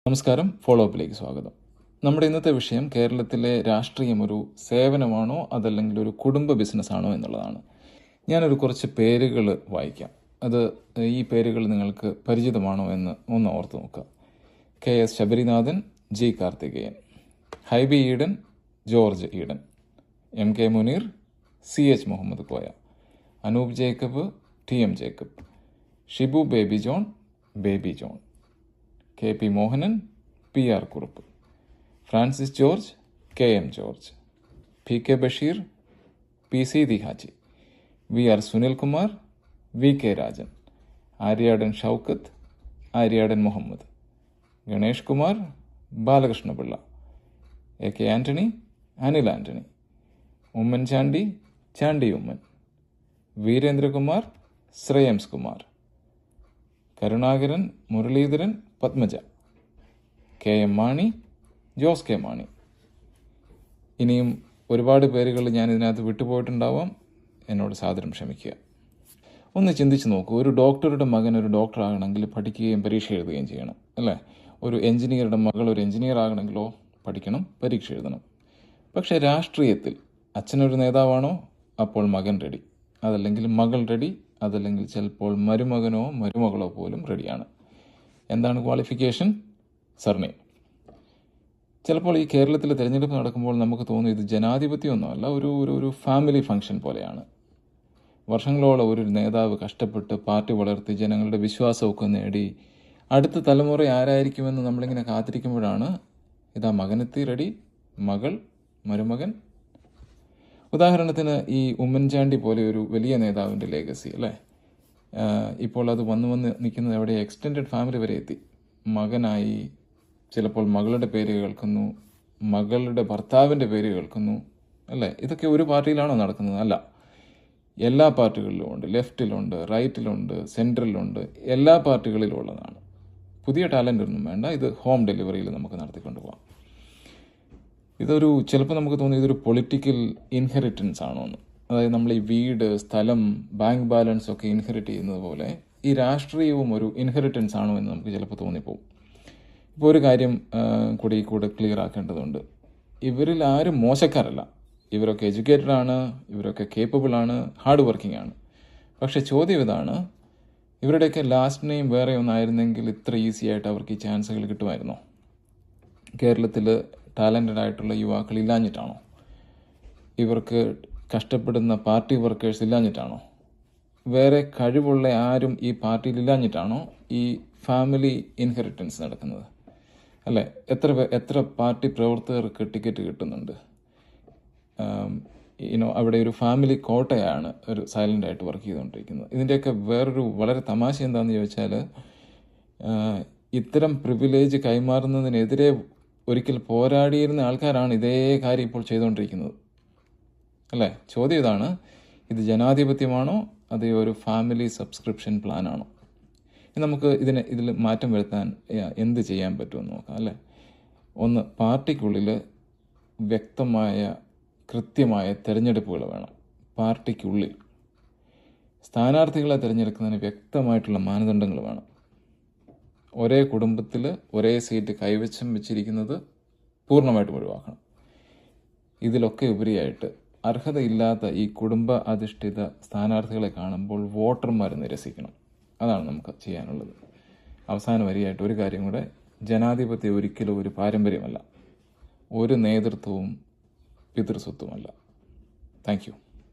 നമസ്കാരം, ഫോളോ അപ്പിലേക്ക് സ്വാഗതം. നമ്മുടെ ഇന്നത്തെ വിഷയം കേരളത്തിലെ രാഷ്ട്രീയം ഒരു സേവനമാണോ അതല്ലെങ്കിൽ ഒരു കുടുംബ ബിസിനസ്സാണോ എന്നുള്ളതാണ്. ഞാനൊരു കുറച്ച് പേരുകൾ വായിക്കാം. ഈ പേരുകൾ നിങ്ങൾക്ക് പരിചിതമാണോ എന്ന് ഒന്ന് ഓർത്ത് നോക്കുക. KS Sabarinathan, G Karthikeyan, Hibi Eden, George Eden, MK Muneer, CH Muhammad Koya, Anoop Jacob, TM Jacob, Shibu Baby John, KP Mohanan, PR Kurup, Francis George, KM George, PK Basheer, PC ദിഹാജി, VR Sunilkumar, VK Rajan, Aryadan Shoukath, Aryadan Muhammad, Ganesh Kumar, Balakrishna Pillai, AK Antony, Anil Antony, Oommen Chandy, Chandy Oommen, Veerendrakumar, Sreyams Kumar, Karunakaran, Muraleedharan, Padmaja, KM Mani, Jose K Mani. ഇനിയും ഒരുപാട് പേരുകൾ ഞാൻ ഇതിനകത്ത് വിട്ടുപോയിട്ടുണ്ടാവാം. എന്നോട് സാദരം ക്ഷമിക്കുക. ഒന്ന് ചിന്തിച്ച് നോക്കൂ. ഒരു ഡോക്ടറുടെ മകൻ ഒരു ഡോക്ടറാകണമെങ്കിൽ പഠിക്കുകയും പരീക്ഷ എഴുതുകയും ചെയ്യണം, അല്ലേ? ഒരു എഞ്ചിനീയറുടെ മകൾ ഒരു എഞ്ചിനീയർ ആകണമെങ്കിലോ പഠിക്കണം, പരീക്ഷ എഴുതണം. പക്ഷേ രാഷ്ട്രീയത്തിൽ അച്ഛനൊരു നേതാവാണോ, അപ്പോൾ മകൻ റെഡി, അതല്ലെങ്കിൽ മകൾ റെഡി, അതല്ലെങ്കിൽ ചിലപ്പോൾ മരുമകനോ മരുമകളോ പോലും റെഡിയാണ്. എന്താണ് ക്വാളിഫിക്കേഷൻ? സർനെയിം. ചിലപ്പോൾ ഈ കേരളത്തിൽ തിരഞ്ഞെടുപ്പ് നടക്കുമ്പോൾ നമുക്ക് തോന്നും ഇത് ജനാധിപത്യമൊന്നുമല്ല, ഒരു ഫാമിലി ഫംഗ്ഷൻ പോലെയാണ്. വർഷങ്ങളോളം ഒരു നേതാവ് കഷ്ടപ്പെട്ട് പാർട്ടി വളർത്തി ജനങ്ങളുടെ വിശ്വാസമൊക്കെ നേടി അടുത്ത തലമുറ ആരായിരിക്കുമെന്ന് നമ്മളിങ്ങനെ കാത്തിരിക്കുമ്പോഴാണ് ഇതാ മകനെത്തി റെഡി, മകൾ, മരുമകൻ. ഉദാഹരണത്തിന് ഈ ഉമ്മൻചാണ്ടി പോലെ ഒരു വലിയ നേതാവിൻ്റെ ലെഗസി, അല്ലേ? ഇപ്പോൾ അത് വന്ന് നിൽക്കുന്നത് എവിടെ? എക്സ്റ്റെൻഡഡ് ഫാമിലി വരെ എത്തി. മകനായി, ചിലപ്പോൾ മകളുടെ പേര് കേൾക്കുന്നു, മകളുടെ ഭർത്താവിൻ്റെ പേര് കേൾക്കുന്നു, അല്ലേ? ഇതൊക്കെ ഒരു പാർട്ടിയിലാണോ നടക്കുന്നത്? അല്ല, എല്ലാ പാർട്ടികളിലും ഉണ്ട്. ലെഫ്റ്റിലുണ്ട്, റൈറ്റിലുണ്ട്, സെൻട്രലിലുണ്ട്, എല്ലാ പാർട്ടികളിലും ഉള്ളതാണ്. പുതിയ ടാലൻ്റ് ഒന്നും വേണ്ട. ഇത് ഹോം ഡെലിവറിയിൽ നമുക്ക് നടത്തിക്കൊണ്ട് പോകാം. ചിലപ്പോൾ നമുക്ക് തോന്നി ഇതൊരു പൊളിറ്റിക്കൽ ഇൻഹെറിറ്റൻസ് ആണോ എന്ന്. അതായത് നമ്മൾ ഈ വീട്, സ്ഥലം, ബാങ്ക് ബാലൻസ് ഒക്കെ ഇൻഹെറിറ്റ് ചെയ്യുന്നത് പോലെ ഈ രാഷ്ട്രീയവും ഒരു ഇൻഹെറിറ്റൻസ് ആണോ എന്ന് നമുക്ക് ചിലപ്പോൾ തോന്നിപ്പോവും. ഇപ്പോൾ ഒരു കാര്യം കൂടെ ക്ലിയർ ആക്കേണ്ടതുണ്ട്. ഇവരിൽ ആരും മോശക്കാരല്ല. ഇവരൊക്കെ എഡ്യൂക്കേറ്റഡ് ആണ്, ഇവരൊക്കെ കേപ്പബിൾ ആണ്, ഹാർഡ് വർക്കിംഗ് ആണ്. പക്ഷെ ചോദ്യം ഇതാണ്, ഇവരുടെയൊക്കെ ലാസ്റ്റ് നെയിം വേറെ ഒന്നായിരുന്നെങ്കിൽ ഇത്ര ഈസി ആയിട്ട് അവർക്ക് ഈ ചാൻസുകൾ കിട്ടുമായിരുന്നോ? കേരളത്തിൽ ടാലൻറ്റഡ് ആയിട്ടുള്ള യുവാക്കൾ ഇല്ലാഞ്ഞിട്ടാണോ? ഇവർക്ക് കഷ്ടപ്പെടുന്ന പാർട്ടി വർക്കേഴ്സ് ഇല്ലാഞ്ഞിട്ടാണോ? വേറെ കഴിവുള്ള ആരും ഈ പാർട്ടിയിൽ ഇല്ലാഞ്ഞിട്ടാണോ ഈ ഫാമിലി ഇൻഹെറിറ്റൻസ് നടക്കുന്നത്? അല്ലേ? എത്ര പാർട്ടി പ്രവർത്തകർക്ക് ടിക്കറ്റ് കിട്ടുന്നുണ്ട്? അവിടെ ഒരു ഫാമിലി കോട്ടയാണ് ഒരു സൈലൻ്റ് ആയിട്ട് വർക്ക് ചെയ്തുകൊണ്ടിരിക്കുന്നത്. ഇതിൻ്റെയൊക്കെ വേറൊരു വളരെ തമാശ എന്താണെന്ന് ചോദിച്ചാൽ, ഇത്തരം പ്രിവിലേജ് കൈമാറുന്നതിനെതിരെ ഒരിക്കൽ പോരാടിയിരുന്ന ആൾക്കാരാണ് ഇതേ കാര്യം ഇപ്പോൾ ചെയ്തുകൊണ്ടിരിക്കുന്നത്, അല്ലേ? ചോദ്യം ഇതാണ്, ഇത് ജനാധിപത്യമാണോ അതേ ഒരു ഫാമിലി സബ്സ്ക്രിപ്ഷൻ പ്ലാനാണോ? നമുക്ക് ഇതിൽ മാറ്റം വരുത്താൻ എന്ത് ചെയ്യാൻ പറ്റുമെന്ന് നോക്കാം, അല്ലേ? ഒന്ന്, പാർട്ടിക്കുള്ളിൽ വ്യക്തമായ കൃത്യമായ തിരഞ്ഞെടുപ്പുകൾ വേണം. പാർട്ടിക്കുള്ളിൽ സ്ഥാനാർത്ഥികളെ തിരഞ്ഞെടുക്കുന്നതിന് വ്യക്തമായിട്ടുള്ള മാനദണ്ഡങ്ങൾ വേണം. ഒരേ കുടുംബത്തിൽ ഒരേ സീറ്റ് കൈവശം വെച്ചിരിക്കുന്നത് പൂർണ്ണമായിട്ടും ഒഴിവാക്കണം. ഇതിലൊക്കെ ഉപരിയായിട്ട് അർഹതയില്ലാത്ത ഈ കുടുംബ അധിഷ്ഠിത സ്ഥാനാർത്ഥികളെ കാണുമ്പോൾ വോട്ടർമാർ നിരസിക്കണം. അതാണ് നമുക്ക് ചെയ്യാനുള്ളത്. അവസാന വരിയായിട്ട് ഒരു കാര്യം കൂടെ, ജനാധിപത്യം ഒരിക്കലും ഒരു പാരമ്പര്യമല്ല, ഒരു നേതൃത്വവും പിതൃസ്വത്വമല്ല. Thank you.